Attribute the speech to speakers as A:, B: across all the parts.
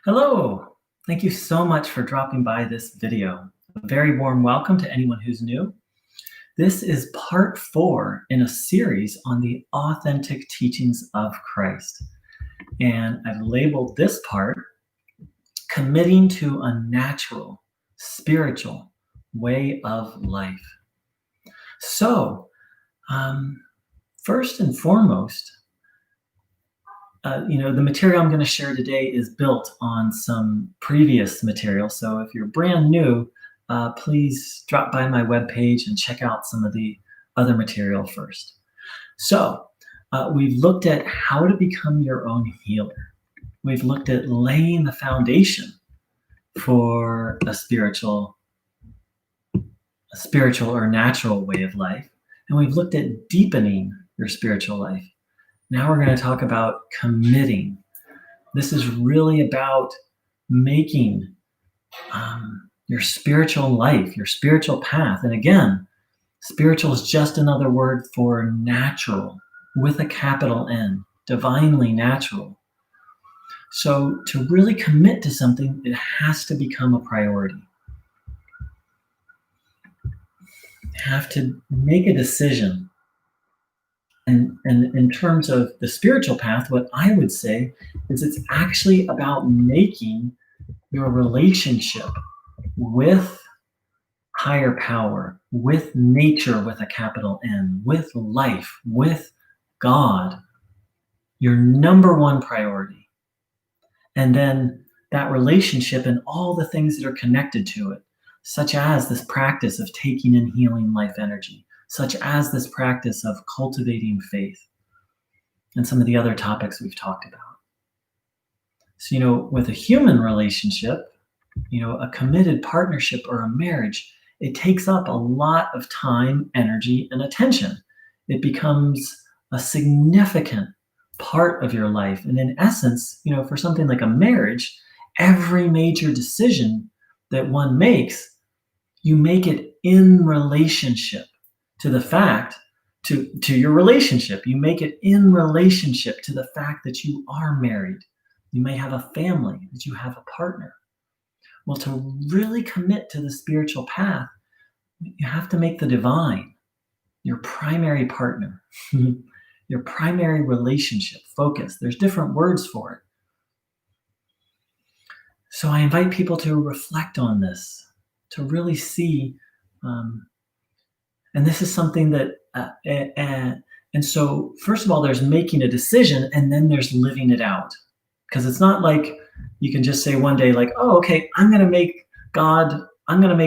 A: Hello! Thank you so much for dropping by this video. A very warm welcome to anyone who's new. This is part 4 in a series on the authentic teachings of Christ. And I've labeled this part, Committing to a Natural, Spiritual Way of Life. So, first and foremost, the material I'm going to share today is built on some previous material. So if you're brand new, please drop by my webpage and check out some of the other material first. So we've looked at how to become your own healer. We've looked at laying the foundation for a spiritual or natural way of life. And we've looked at deepening your spiritual life. Now we're going to talk about committing. This is really about making your spiritual life, your spiritual path. And again, spiritual is just another word for natural with a capital N, divinely natural. So to really commit to something, it has to become a priority. You have to make a decision. And in terms of the spiritual path, what I would say is it's actually about making your relationship with higher power, with nature with a capital N, with life, with God, your number one priority. And then that relationship and all the things that are connected to it, such as this practice of taking in healing life energy, such as this practice of cultivating faith, and some of the other topics we've talked about. So, with a human relationship, a committed partnership or a marriage, it takes up a lot of time, energy, and attention. It becomes a significant part of your life. And in essence, for something like a marriage, every major decision that one makes, you make it in relationship to the fact, to your relationship. You make it in relationship to the fact that you are married. You may have a family, that you have a partner. Well, to really commit to the spiritual path, you have to make the divine your primary partner, your primary relationship focus. There's different words for it. So I invite people to reflect on this, to really see, and this is something that, and so first of all, there's making a decision, and then there's living it out. Because it's not like you can just say one day, like, oh, okay, I'm going to make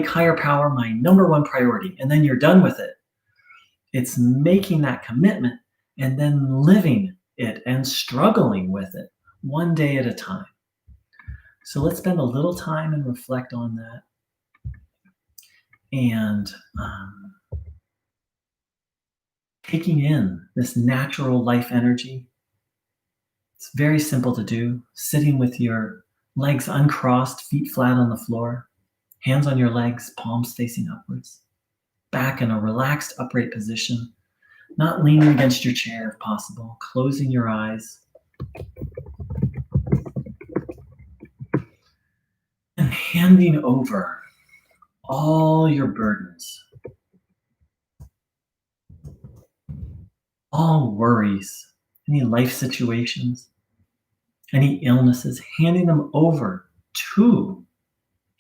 A: higher power my number one priority, and then you're done with it. It's making that commitment and then living it and struggling with it one day at a time. So let's spend a little time and reflect on that. And taking in this natural life energy. It's very simple to do. Sitting with your legs uncrossed, feet flat on the floor, hands on your legs, palms facing upwards. Back in a relaxed upright position, not leaning against your chair if possible, closing your eyes. And handing over all your burdens, all worries, any life situations, any illnesses, handing them over to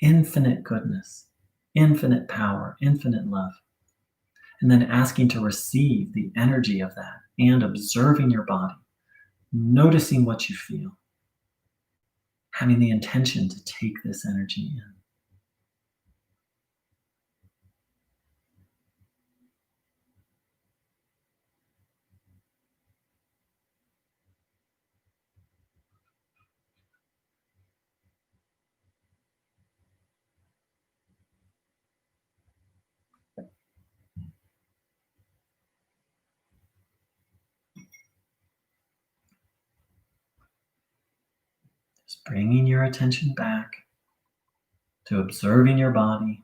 A: infinite goodness, infinite power, infinite love. And then asking to receive the energy of that and observing your body, noticing what you feel, having the intention to take this energy in. Just bringing your attention back to observing your body.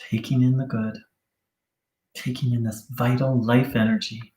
A: taking in the good, taking in this vital life energy.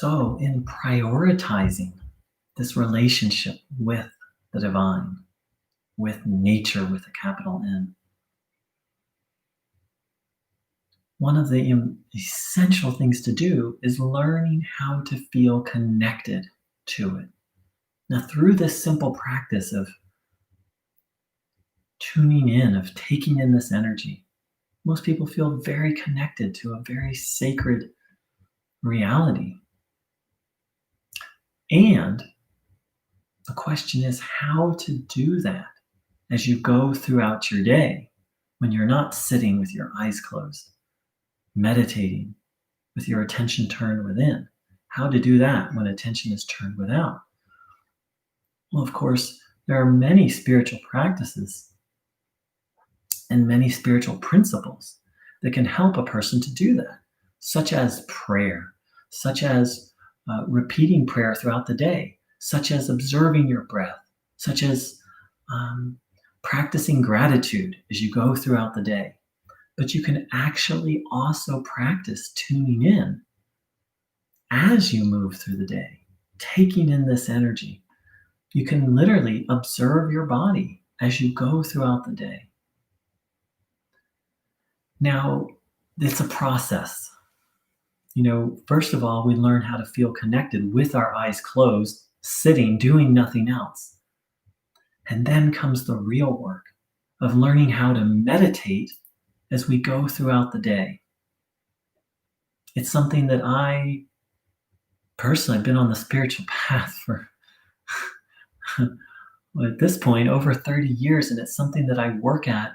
A: So, in prioritizing this relationship with the divine, with nature with a capital N, one of the essential things to do is learning how to feel connected to it. Now, through this simple practice of tuning in, of taking in this energy, most people feel very connected to a very sacred reality. And the question is how to do that as you go throughout your day when you're not sitting with your eyes closed, meditating with your attention turned within. How to do that when attention is turned without? Well, of course, there are many spiritual practices and many spiritual principles that can help a person to do that, such as prayer, such as repeating prayer throughout the day, such as observing your breath, such as um, practicing gratitude as you go throughout the day. But you can actually also practice tuning in as you move through the day, taking in this energy. You can literally observe your body as you go throughout the day. Now, it's a process. First of all, we learn how to feel connected with our eyes closed, sitting, doing nothing else. And then comes the real work of learning how to meditate as we go throughout the day. It's something that I personally have been on the spiritual path for at this point over 30 years, and it's something that I work at,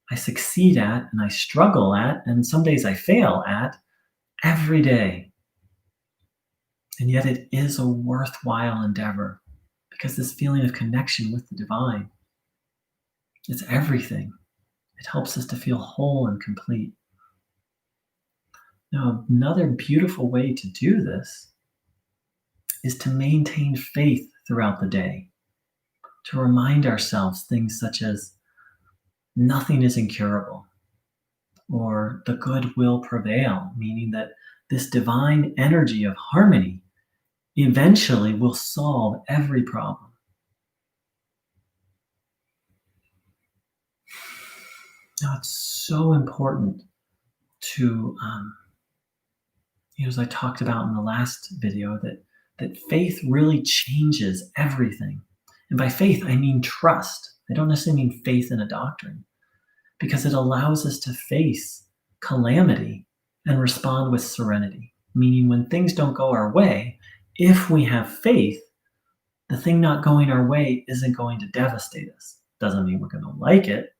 A: I succeed at, and I struggle at, and some days I fail at every day. And yet it is a worthwhile endeavor because this feeling of connection with the divine, it's everything. It helps us to feel whole and complete. Now, another beautiful way to do this is to maintain faith throughout the day, to remind ourselves things such as nothing is incurable, or the good will prevail, meaning that this divine energy of harmony eventually will solve every problem. Now, it's so important to, as I talked about in the last video, that faith really changes everything. And by faith, I mean trust. I don't necessarily mean faith in a doctrine, because it allows us to face calamity and respond with serenity. Meaning, when things don't go our way, if we have faith, the thing not going our way isn't going to devastate us. Doesn't mean we're going to like it,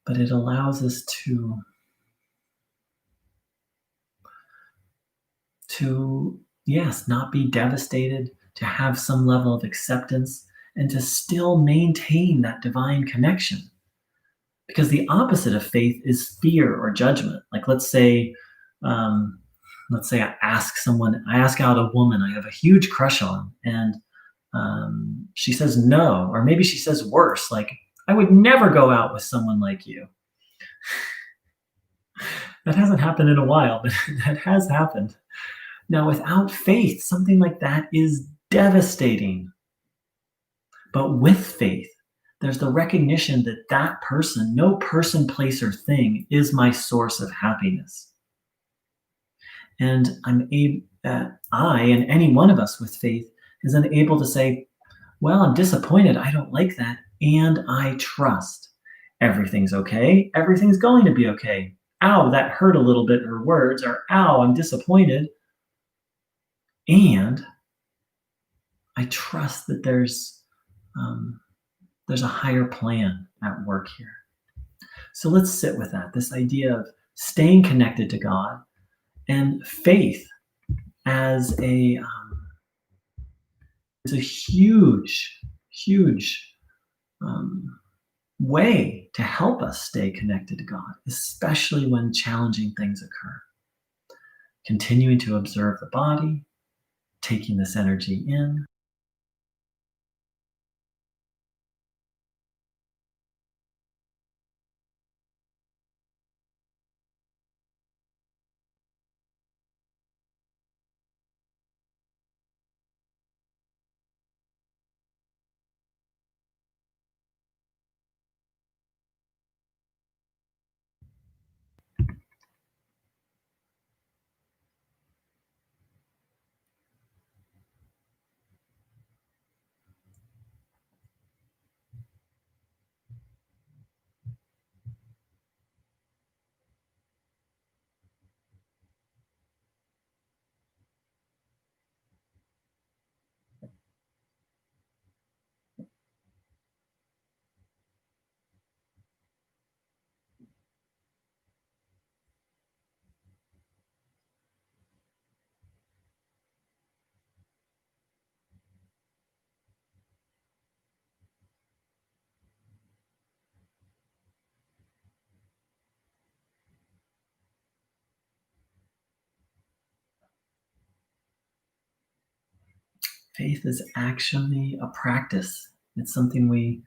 A: but it allows us to yes, not be devastated, to have some level of acceptance, and to still maintain that divine connection. Because the opposite of faith is fear or judgment. Like, let's say, let's say I ask out a woman I have a huge crush on, and she says no, or maybe she says worse, like, I would never go out with someone like you. That hasn't happened in a while, but that has happened. Now, without faith, something like that is devastating. But with faith, there's the recognition that that person, no person, place, or thing, is my source of happiness. And I and any one of us with faith is then able to say, well, I'm disappointed. I don't like that. And I trust everything's okay. Everything's going to be okay. Ow, that hurt a little bit, her words, or ow, I'm disappointed. And I trust that there's a higher plan at work here. So let's sit with that, this idea of staying connected to God and faith as a huge, huge um, way to help us stay connected to God, especially when challenging things occur. Continuing to observe the body, taking this energy in. Faith is actually a practice. It's something we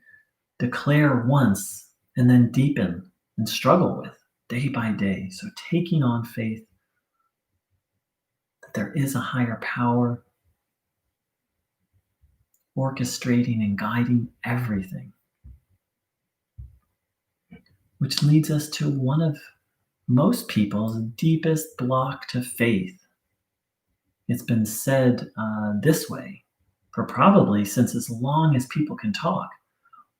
A: declare once and then deepen and struggle with day by day. So taking on faith that there is a higher power orchestrating and guiding everything, which leads us to one of most people's deepest block to faith. It's been said this way for probably since as long as people can talk.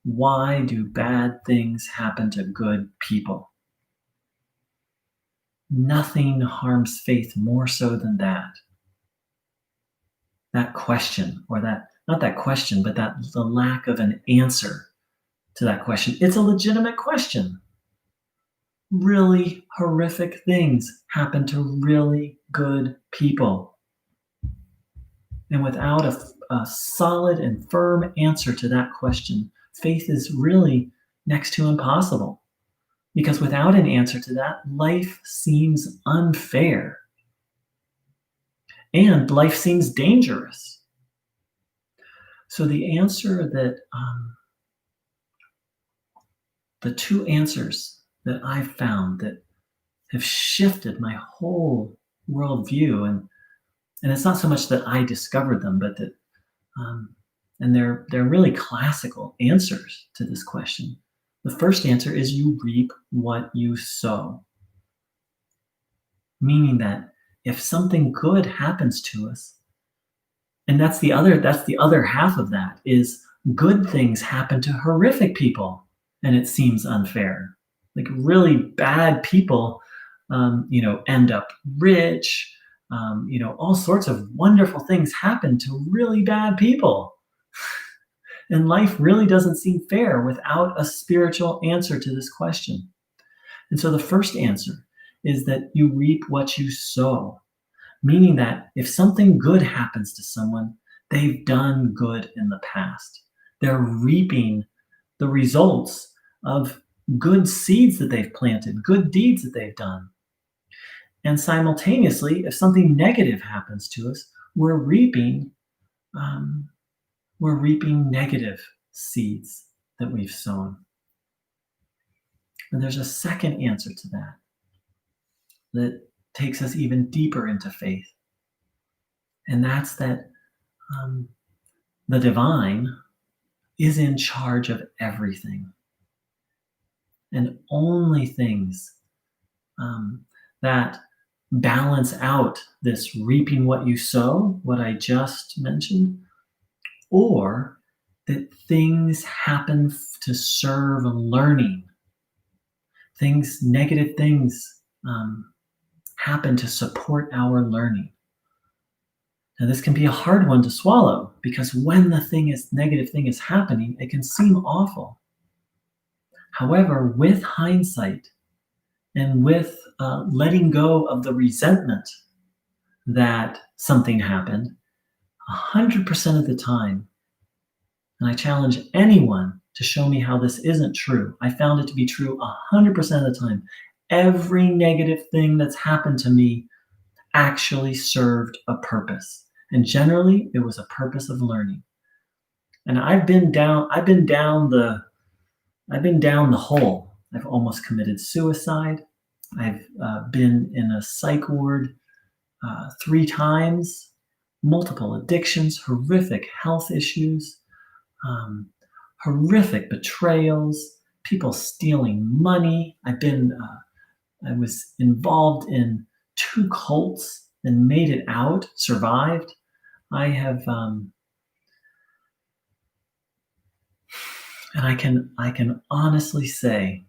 A: Why do bad things happen to good people? Nothing harms faith more so than that. That question, or that, not that question, but that the lack of an answer to that question. It's a legitimate question. Really horrific things happen to really good people. And without a solid and firm answer to that question, faith is really next to impossible. Because without an answer to that, life seems unfair and life seems dangerous. So the two answers that I've found that have shifted my whole worldview, and it's not so much that I discovered them, but that and they're really classical answers to this question. The first answer is you reap what you sow, meaning that if something good happens to us, and that's the other half of that is good things happen to horrific people, and it seems unfair. Like really bad people, end up rich. All sorts of wonderful things happen to really bad people. And life really doesn't seem fair without a spiritual answer to this question. And so the first answer is that you reap what you sow, meaning that if something good happens to someone, they've done good in the past. They're reaping the results of good seeds that they've planted, good deeds that they've done. And simultaneously, if something negative happens to us, we're reaping um, we're reaping negative seeds that we've sown. And there's a second answer to that that takes us even deeper into faith, and that's that um, the divine is in charge of everything, and only things that balance out this reaping what you sow, what I just mentioned, or that things happen to serve learning. Things, negative things, happen to support our learning. Now, this can be a hard one to swallow because when the negative thing is happening, it can seem awful. However, with hindsight and with letting go of the resentment that something happened, 100% of the time, and I challenge anyone to show me how this isn't true. I found it to be true 100% of the time. Every negative thing that's happened to me actually served a purpose. And generally, it was a purpose of learning. And I've been down the hole. I've almost committed suicide. I've been in a psych ward 3 times, multiple addictions, horrific health issues, um, horrific betrayals, people stealing money. I was involved in 2 cults and made it out, survived. I have, and I can honestly say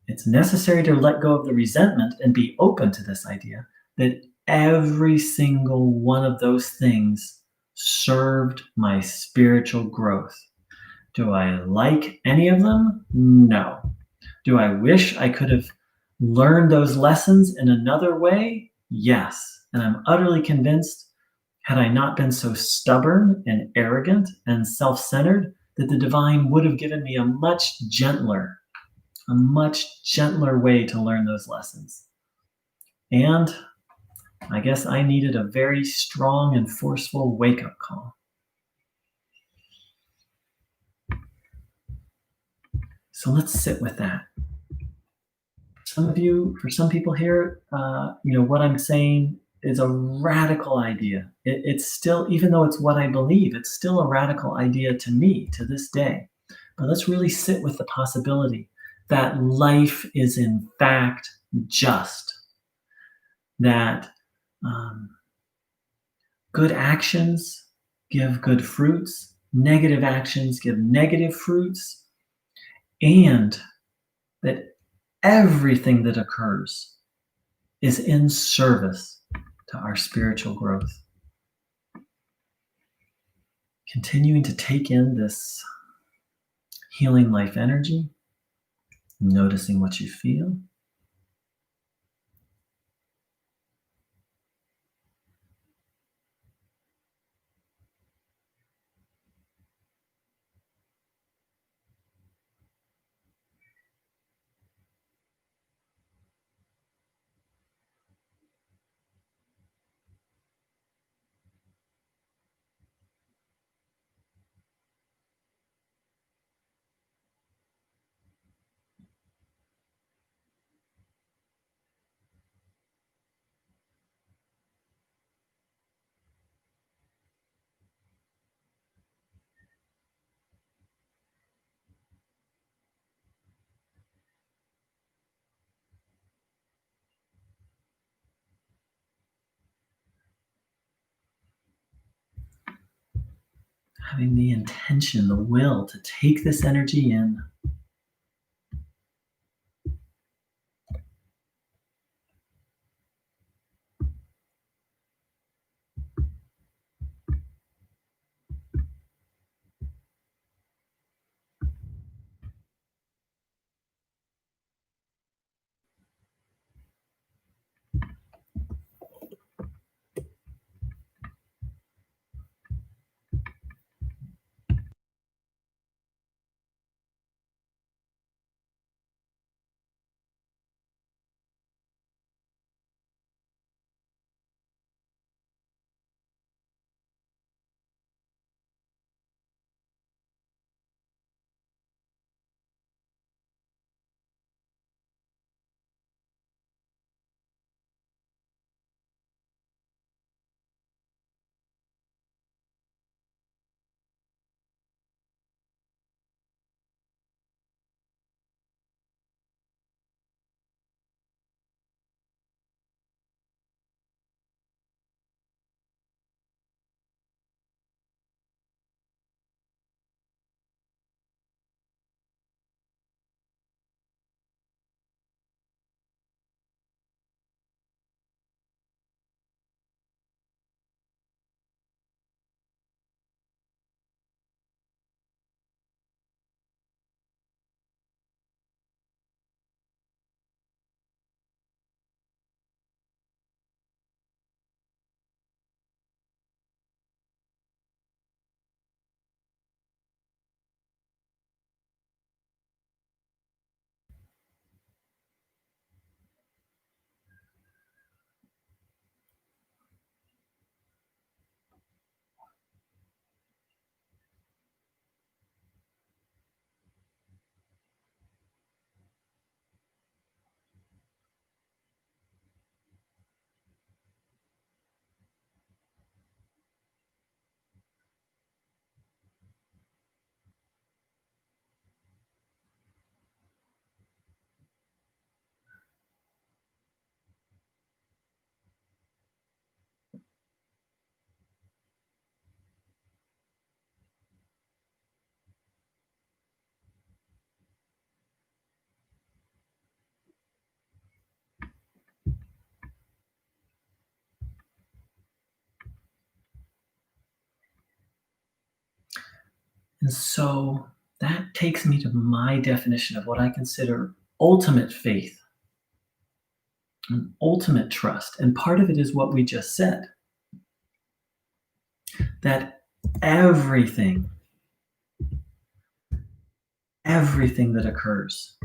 A: it's necessary to let go of the resentment and be open to this idea that every single one of those things served my spiritual growth. Do I like any of them? No. Do I wish I could have learned those lessons in another way? Yes. And I'm utterly convinced, had I not been so stubborn and arrogant and self centered, that the divine would have given me a much gentler way to learn those lessons. And I guess I needed a very strong and forceful wake up call. So let's sit with that. For some people here, what I'm saying is a radical idea. It's still, even though it's what I believe, it's still a radical idea to me to this day. But let's really sit with the possibility that life is in fact just, that um, good actions give good fruits, negative actions give negative fruits, and that everything that occurs is in service to our spiritual growth. Continuing to take in this healing life energy, noticing what you feel. Having the intention, the will to take this energy in, And so that takes me to my definition of what I consider ultimate faith and ultimate trust. And part of it is what we just said, that everything, everything that occurs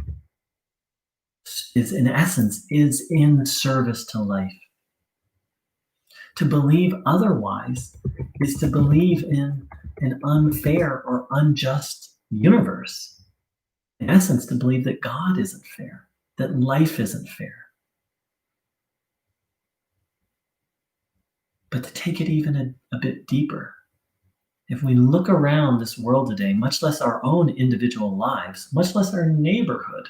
A: is in essence is in service to life. To believe otherwise is to believe in an unfair or unjust universe. In essence, to believe that God isn't fair, that life isn't fair. But to take it even a bit deeper, if we look around this world today, much less our own individual lives, much less our neighborhood,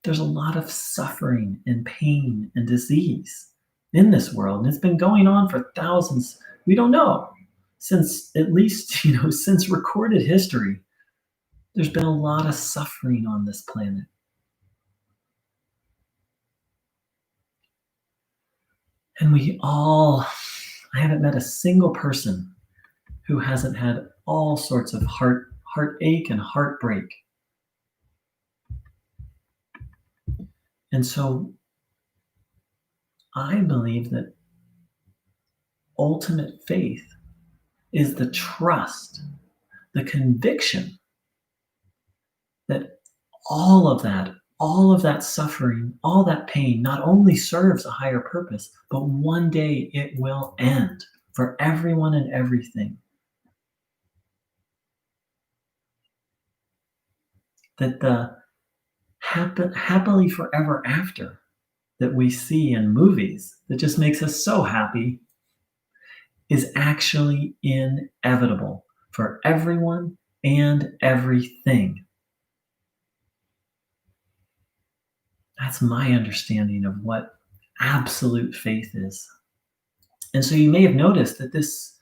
A: there's a lot of suffering and pain and disease in this world. And it's been going on for thousands, we don't know, since at least, since recorded history, there's been a lot of suffering on this planet. And I haven't met a single person who hasn't had all sorts of heartache and heartbreak. And so I believe that ultimate faith is the trust, the conviction that all of that suffering, all that pain not only serves a higher purpose, but one day it will end for everyone and everything. That the happily forever after that we see in movies that just makes us so happy is actually inevitable for everyone and everything. That's my understanding of what absolute faith is. And so you may have noticed that this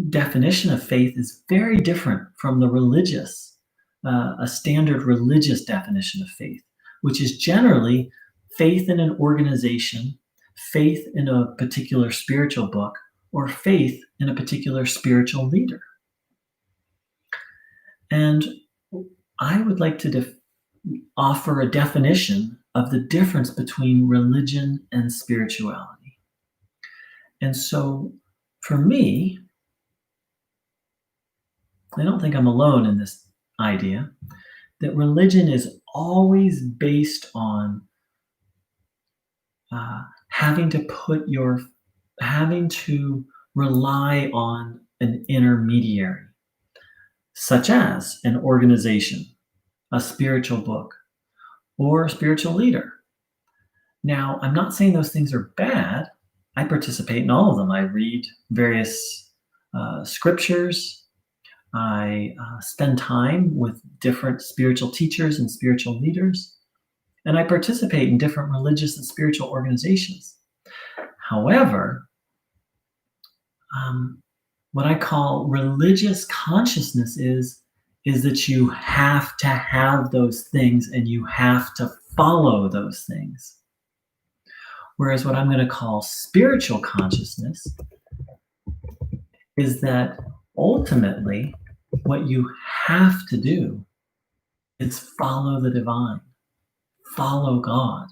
A: definition of faith is very different from a standard religious definition of faith, which is generally faith in an organization, faith in a particular spiritual book, or faith in a particular spiritual leader. And I would like to offer a definition of the difference between religion and spirituality. And so for me, I don't think I'm alone in this idea that religion is always based on having to rely on an intermediary, such as an organization, a spiritual book, or a spiritual leader. Now, I'm not saying those things are bad. I participate in all of them. I read various scriptures. I spend time with different spiritual teachers and spiritual leaders, and I participate in different religious and spiritual organizations. However, what I call religious consciousness is that you have to have those things and you have to follow those things. Whereas what I'm going to call spiritual consciousness is that ultimately what you have to do is follow the divine, follow God,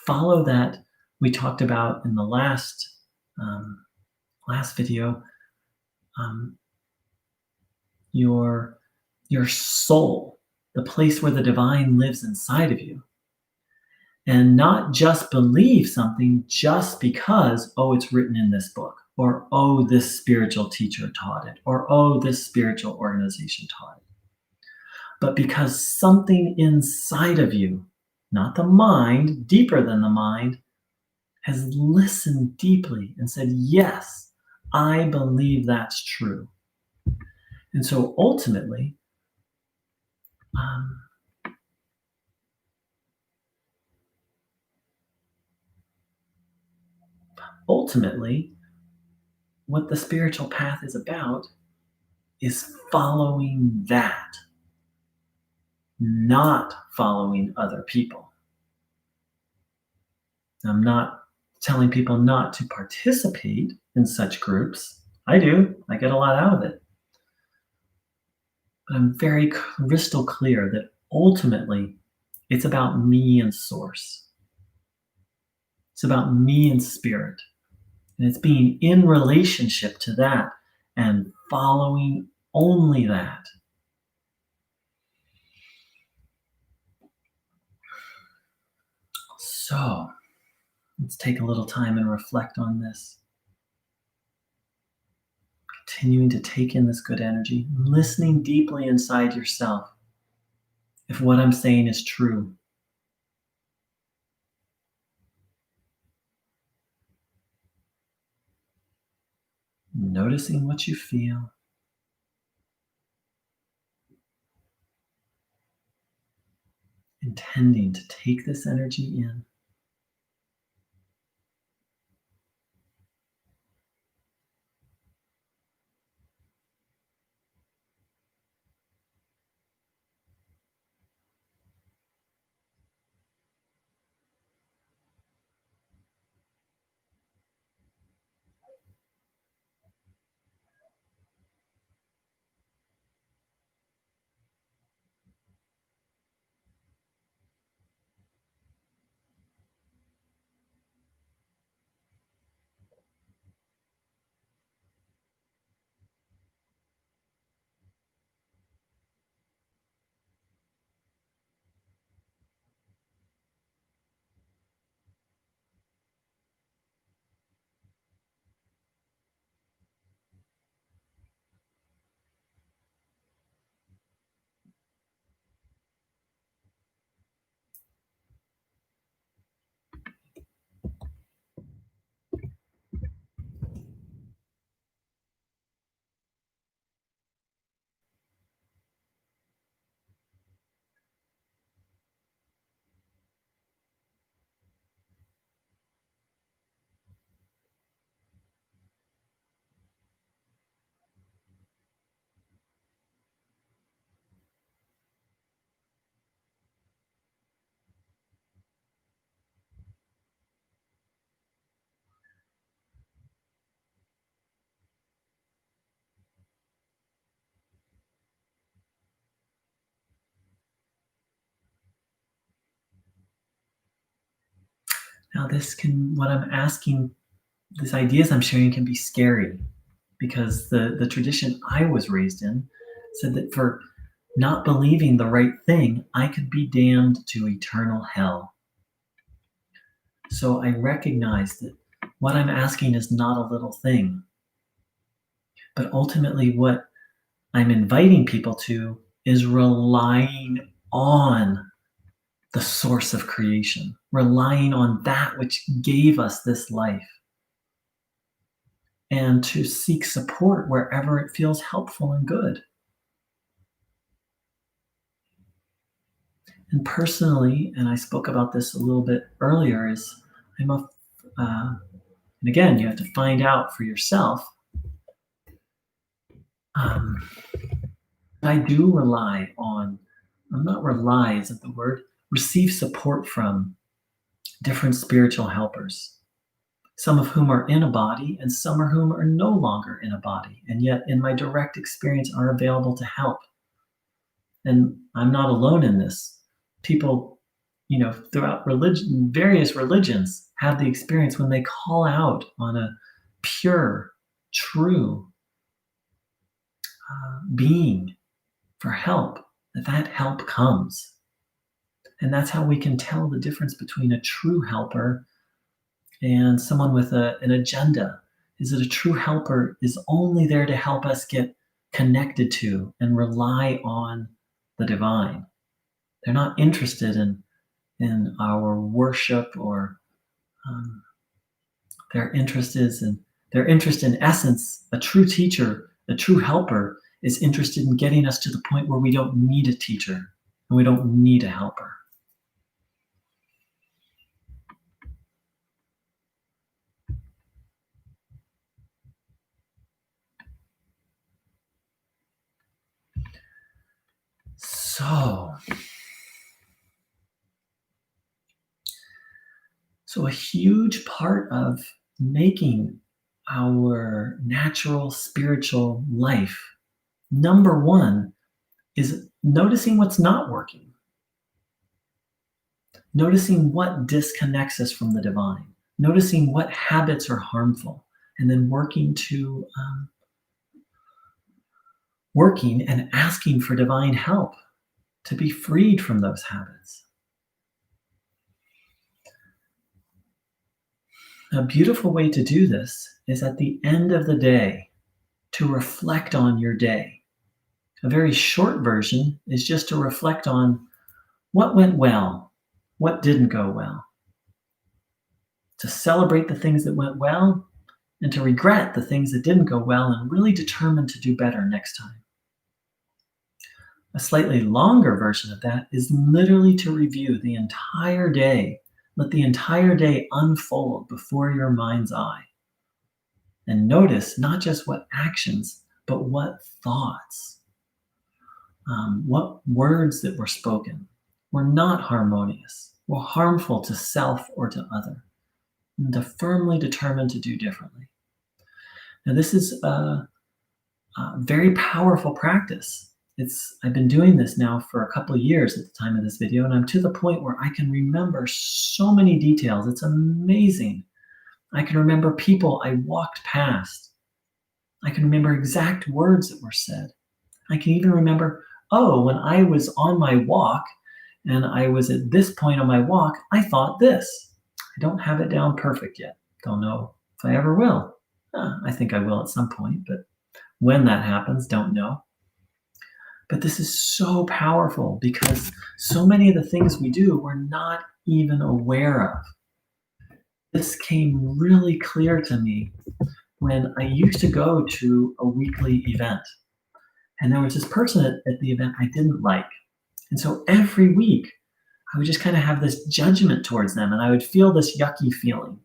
A: follow that we talked about in the last video, your soul, the place where the divine lives inside of you. And not just believe something just because, oh, it's written in this book, or oh, this spiritual teacher taught it, or oh, this spiritual organization taught it. But because something inside of you, not the mind, deeper than the mind, has listened deeply and said, yes, I believe that's true. And so ultimately, what the spiritual path is about is following that, not following other people. I'm not telling people not to participate in such groups. I do. I get a lot out of it. But I'm very crystal clear that ultimately it's about me and source. It's about me and spirit. And it's being in relationship to that and following only that. So let's take a little time and reflect on this. Continuing to take in this good energy, listening deeply inside yourself if what I'm saying is true. Noticing what you feel, intending to take this energy in. Now, what I'm asking, these ideas I'm sharing can be scary because the tradition I was raised in said that for not believing the right thing, I could be damned to eternal hell. So I recognize that what I'm asking is not a little thing, but ultimately what I'm inviting people to is relying on the source of creation, relying on that which gave us this life, and to seek support wherever it feels helpful and good. And personally, and I spoke about this a little bit earlier, is I'm a, and again, you have to find out for yourself. Um, I do rely on, not rely isn't the word, receive support from different spiritual helpers, some of whom are in a body and some of whom are no longer in a body, and yet in my direct experience are available to help. And I'm not alone in this. People, throughout religion, various religions have the experience when they call out on a pure, true being for help, that help comes. And that's how we can tell the difference between a true helper and someone with an agenda. Is that a true helper is only there to help us get connected to and rely on the divine. They're not interested in our worship or um, their interest in essence. A true teacher, a true helper, is interested in getting us to the point where we don't need a teacher and we don't need a helper. So a huge part of making our natural spiritual life, number one, is noticing what's not working, noticing what disconnects us from the divine, noticing what habits are harmful, and then working and asking for divine help to be freed from those habits. A beautiful way to do this is at the end of the day to reflect on your day. A very short version is just to reflect on what went well, what didn't go well, to celebrate the things that went well, and to regret the things that didn't go well and really determine to do better next time. A slightly longer version of that is literally to review the entire day, let the entire day unfold before your mind's eye. And notice not just what actions, but what thoughts, what words that were spoken were not harmonious, were harmful to self or to other, and to firmly determine to do differently. Now, this is a very powerful practice. I've been doing this now for a couple of years at the time of this video, and I'm to the point where I can remember so many details. It's amazing. I can remember people I walked past. I can remember exact words that were said. I can even remember, oh, when I was on my walk and I was at this point on my walk, I thought this. I don't have it down perfect yet. Don't know if I ever will. I think I will at some point, but when that happens, don't know. But this is so powerful because so many of the things we do, we're not even aware of. This came really clear to me when I used to go to a weekly event. And there was this person at the event I didn't like. And so every week, I would just kind of have this judgment towards them, and I would feel this yucky feeling.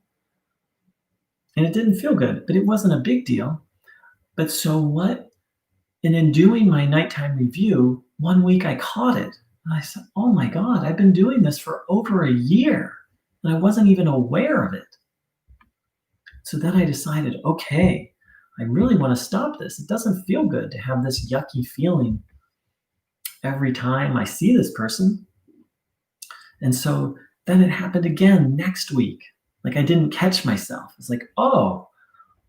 A: And it didn't feel good, but it wasn't a big deal. But so what? And in doing my nighttime review, one week I caught it. And I said, oh my God, I've been doing this for over a year, and I wasn't even aware of it. So then I decided, okay, I really want to stop this. It doesn't feel good to have this yucky feeling every time I see this person. And so then it happened again next week. Like I didn't catch myself. It's like, oh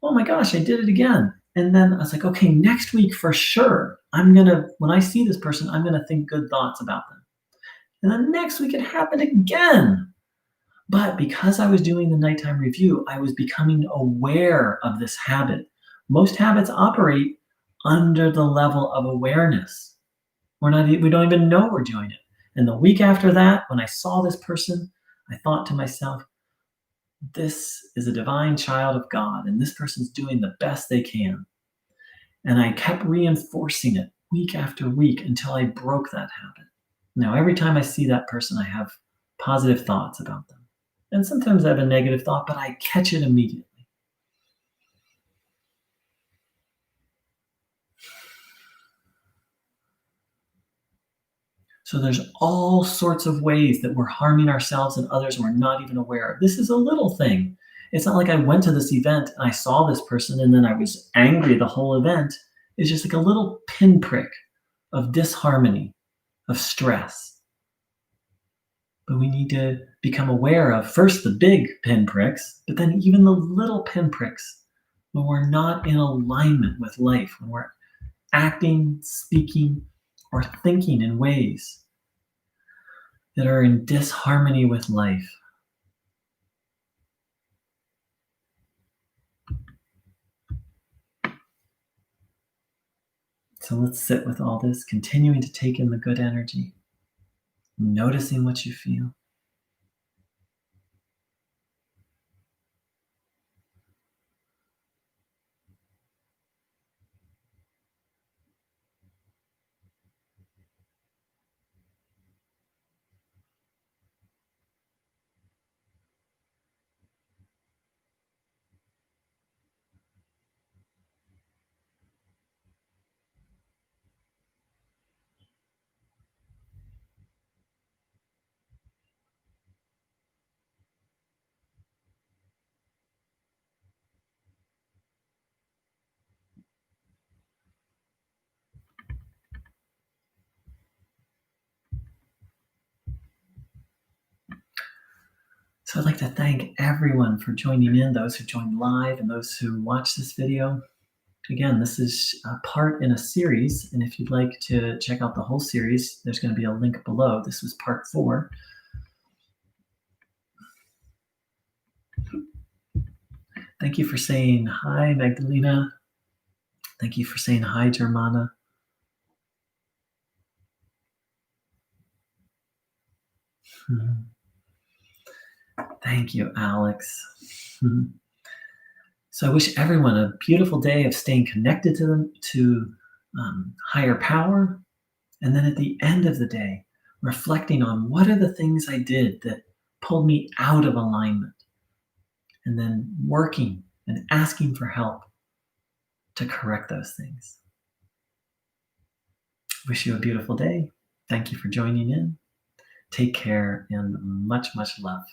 A: my gosh, I did it again. And then I was like, okay, next week for sure, when I see this person, I'm going to think good thoughts about them. And then next week it happened again. But because I was doing the nighttime review, I was becoming aware of this habit. Most habits operate under the level of awareness. We don't even know we're doing it. And the week after that, when I saw this person, I thought to myself, this is a divine child of God, and this person's doing the best they can. And I kept reinforcing it week after week until I broke that habit. Now, every time I see that person, I have positive thoughts about them. And sometimes I have a negative thought, but I catch it immediately. So there's all sorts of ways that we're harming ourselves and others and we're not even aware of. This is a little thing. It's not like I went to this event and I saw this person and then I was angry the whole event. It's just like a little pinprick of disharmony, of stress. But we need to become aware of first the big pinpricks, but then even the little pinpricks when we're not in alignment with life, when we're acting, speaking, or thinking in ways that are in disharmony with life. So let's sit with all this, continuing to take in the good energy, noticing what you feel. So I'd like to thank everyone for joining in, those who joined live and those who watched this video. Again, this is a part in a series, and if you'd like to check out the whole series, there's going to be a link below. This was part 4. Thank you for saying hi, Magdalena. Thank you for saying hi, Germana. Thank you, Alex. So I wish everyone a beautiful day of staying connected to them, to higher power. And then at the end of the day, reflecting on what are the things I did that pulled me out of alignment. And then working and asking for help to correct those things. Wish you a beautiful day. Thank you for joining in. Take care and much, much love.